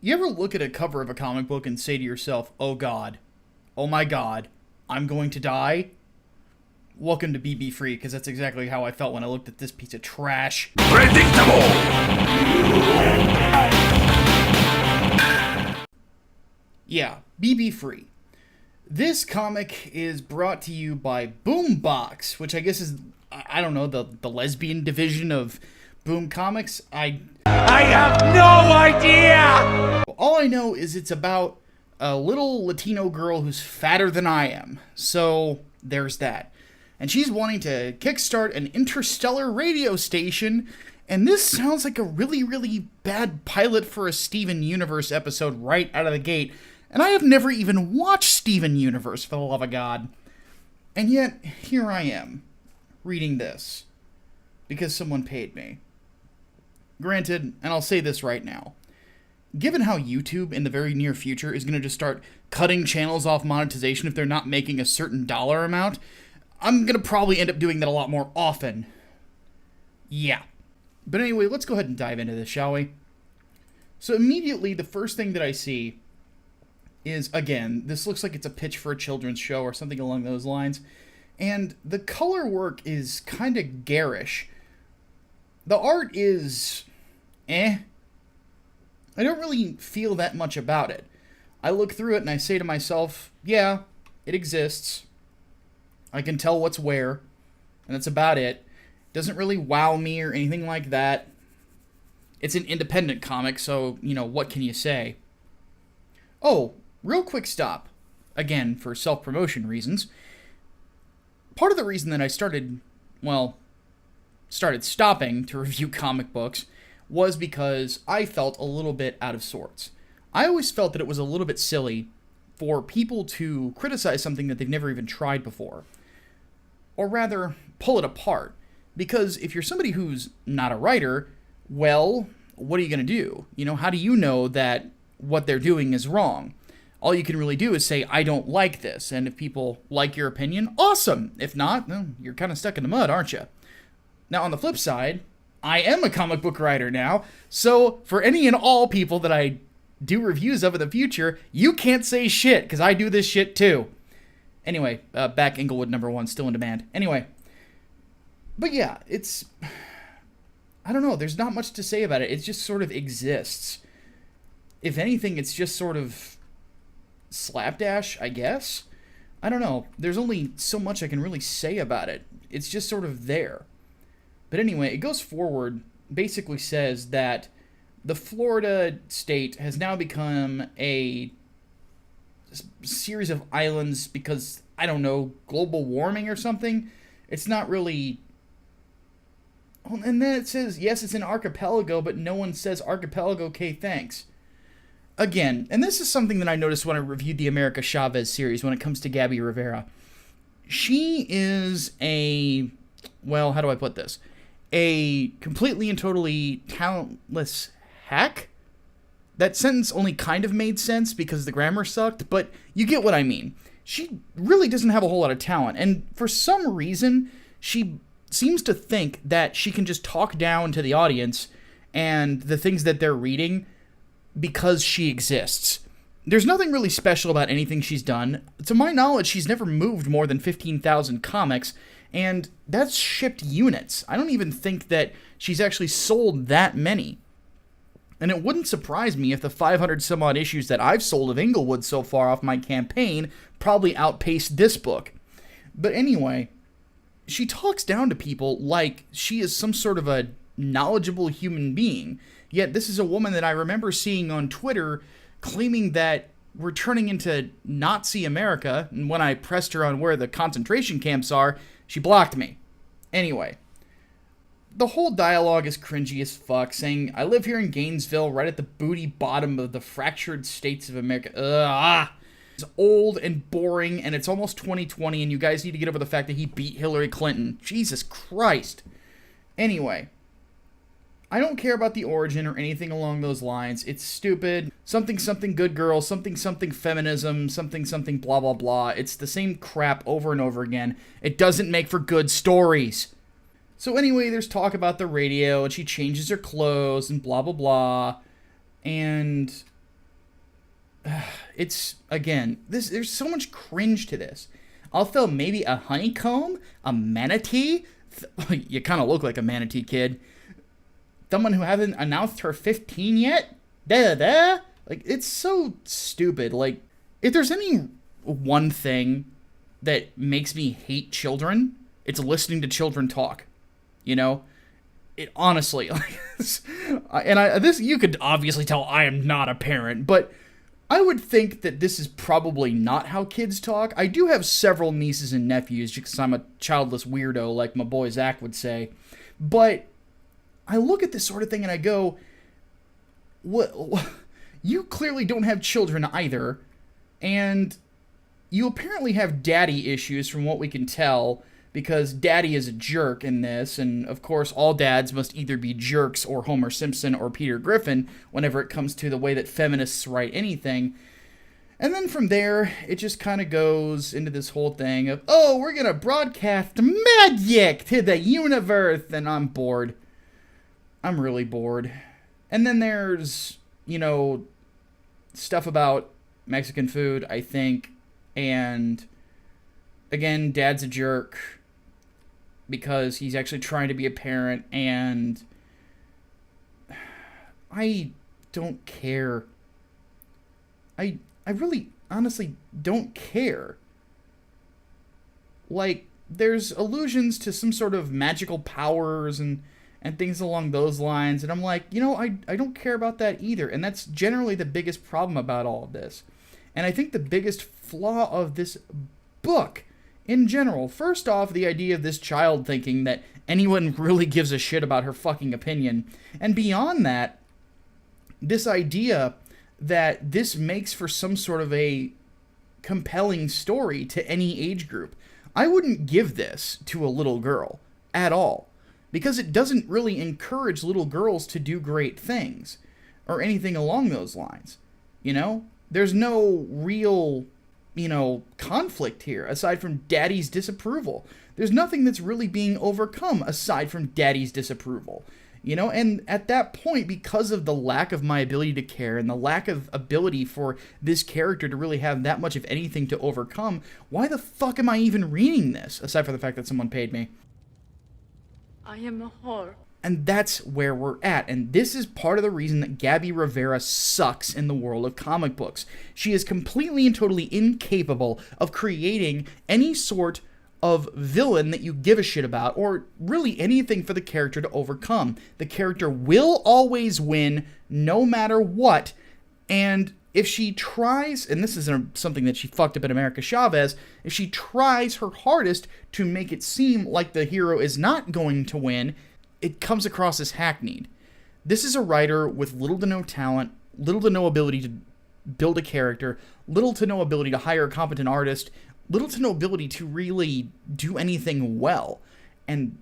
You ever look at a cover of a comic book and say to yourself, oh God, oh my God, I'm going to die? Welcome to BB Free, because that's exactly how I felt when I looked at this piece of trash. Predictable! Yeah, BB Free. This comic is brought to you by Boombox, which I guess is, I don't know, the lesbian division of Boom Comics. I have no idea! All I know is it's about a little Latino girl who's fatter than I am. So, there's that. And she's wanting to kickstart an interstellar radio station, and this sounds like a really, really bad pilot for a Steven Universe episode right out of the gate. And I have never even watched Steven Universe, for the love of God. And yet, here I am, reading this, because someone paid me. Granted, and I'll say this right now, given how YouTube in the very near future is going to just start cutting channels off monetization if they're not making a certain dollar amount, I'm going to probably end up doing that a lot more often. Yeah. But anyway, let's go ahead and dive into this, shall we? So immediately, the first thing that I see is, again, this looks like it's a pitch for a children's show or something along those lines. And the color work is kind of garish. The art is I don't really feel that much about it. I look through it and I say to myself, yeah, it exists. I can tell what's where, and that's about it. Doesn't really wow me or anything like that. It's an independent comic, so, what can you say? Oh, real quick stop. Again, for self-promotion reasons. Part of the reason that I started stopping to review comic books was because I felt a little bit out of sorts. I always felt that it was a little bit silly for people to criticize something that they've never even tried before. Or rather, pull it apart. Because if you're somebody who's not a writer, well, what are you going to do? How do you know that what they're doing is wrong? All you can really do is say, I don't like this. And if people like your opinion, awesome. If not, well, you're kind of stuck in the mud, aren't you? Now, on the flip side, I am a comic book writer now, so for any and all people that I do reviews of in the future, you can't say shit, because I do this shit too. Anyway, back Englewood #1, still in demand. Anyway, but yeah, I don't know, there's not much to say about it. It just sort of exists. If anything, it's just sort of slapdash, I guess? I don't know, there's only so much I can really say about it. It's just sort of there. But anyway, it goes forward, basically says that the Florida state has now become a series of islands because, I don't know, global warming or something. It's not really... And then it says, yes, it's an archipelago, but no one says archipelago, okay, thanks. Again, and this is something that I noticed when I reviewed the America Chavez series when it comes to Gabby Rivera. She is how do I put this? A completely and totally talentless hack? That sentence only kind of made sense because the grammar sucked, but you get what I mean. She really doesn't have a whole lot of talent, and for some reason, she seems to think that she can just talk down to the audience and the things that they're reading because she exists. There's nothing really special about anything she's done. To my knowledge, she's never moved more than 15,000 comics, and that's shipped units. I don't even think that she's actually sold that many. And it wouldn't surprise me if the 500 some odd issues that I've sold of Englewood so far off my campaign probably outpaced this book. But anyway, she talks down to people like she is some sort of a knowledgeable human being. Yet this is a woman that I remember seeing on Twitter claiming that we're turning into Nazi America, and when I pressed her on where the concentration camps are, she blocked me. Anyway, the whole dialogue is cringy as fuck, saying, I live here in Gainesville, right at the booty bottom of the fractured states of America. It's old and boring, and it's almost 2020, and you guys need to get over the fact that he beat Hillary Clinton. Jesus Christ. Anyway, I don't care about the origin or anything along those lines. It's stupid. Something something good girl, something something feminism, something something blah blah blah. It's the same crap over and over again. It doesn't make for good stories. So anyway, there's talk about the radio, and she changes her clothes, and blah blah blah. And It's, again, there's so much cringe to this. Also, maybe a honeycomb, a manatee. You kind of look like a manatee, kid. Someone who hasn't announced her 15 yet? Like, it's so stupid. Like, if there's any one thing that makes me hate children, it's listening to children talk. You know? It honestly, like, this you could obviously tell I am not a parent, but I would think that this is probably not how kids talk. I do have several nieces and nephews because I'm a childless weirdo, like my boy Zach would say. But I look at this sort of thing and I go, what? You clearly don't have children either, and you apparently have daddy issues from what we can tell, because daddy is a jerk in this, and of course all dads must either be jerks or Homer Simpson or Peter Griffin whenever it comes to the way that feminists write anything. And then from there, it just kind of goes into this whole thing of, oh, we're going to broadcast magic to the universe, and I'm bored. I'm really bored. And then there's, you know, stuff about Mexican food, I think, and again, dad's a jerk because he's actually trying to be a parent, and I don't care. I really, honestly don't care. Like, there's allusions to some sort of magical powers and things along those lines, and I'm like, you know, I don't care about that either, and that's generally the biggest problem about all of this. And I think the biggest flaw of this book in general, first off, the idea of this child thinking that anyone really gives a shit about her fucking opinion. And beyond that, this idea that this makes for some sort of a compelling story to any age group. I wouldn't give this to a little girl at all, because it doesn't really encourage little girls to do great things or anything along those lines. You know? There's no real, you know, conflict here, aside from daddy's disapproval. There's nothing that's really being overcome aside from daddy's disapproval. You know, and at that point, because of the lack of my ability to care and the lack of ability for this character to really have that much of anything to overcome, why the fuck am I even reading this, aside from the fact that someone paid me? I am a whore. And that's where we're at. And this is part of the reason that Gabby Rivera sucks in the world of comic books. She is completely and totally incapable of creating any sort of villain that you give a shit about, or really anything for the character to overcome. The character will always win, no matter what. And if she tries, and this is something that she fucked up in America Chavez, if she tries her hardest to make it seem like the hero is not going to win, it comes across as hackneyed. This is a writer with little to no talent, little to no ability to build a character, little to no ability to hire a competent artist, little to no ability to really do anything well. And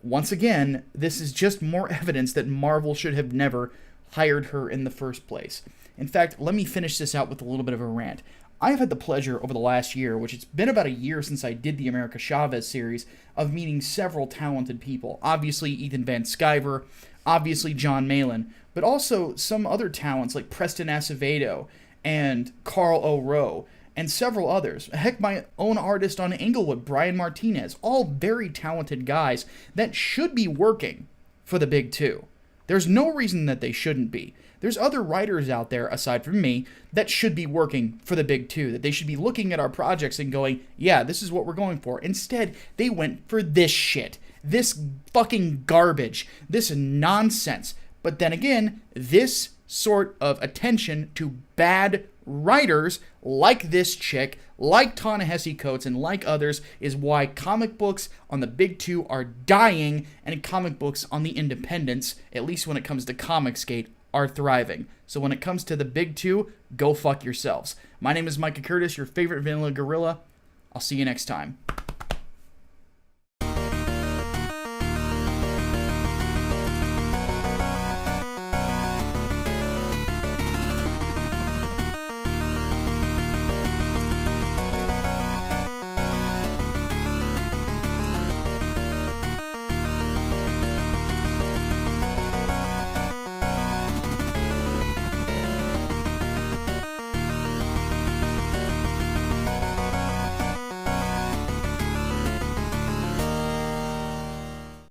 once again, this is just more evidence that Marvel should have never hired her in the first place. In fact, let me finish this out with a little bit of a rant. I've had the pleasure over the last year, which it's been about a year since I did the America Chavez series, of meeting several talented people. Obviously, Ethan Van Sciver, obviously John Malin, but also some other talents like Preston Acevedo and Carl O'Rowe, and several others. Heck, my own artist on Englewood, Brian Martinez, all very talented guys that should be working for the Big Two. There's no reason that they shouldn't be. There's other writers out there, aside from me, that should be working for the Big Two, that they should be looking at our projects and going, yeah, this is what we're going for. Instead, they went for this shit. This fucking garbage. This nonsense. But then again, this sort of attention to bad writers like this chick, like Ta-Nehisi Coates, and like others, is why comic books on the Big Two are dying, and comic books on the independents, at least when it comes to Comicsgate, are thriving. So when it comes to the Big Two, go fuck yourselves. My name is Micah Curtis, your favorite vanilla gorilla. I'll see you next time.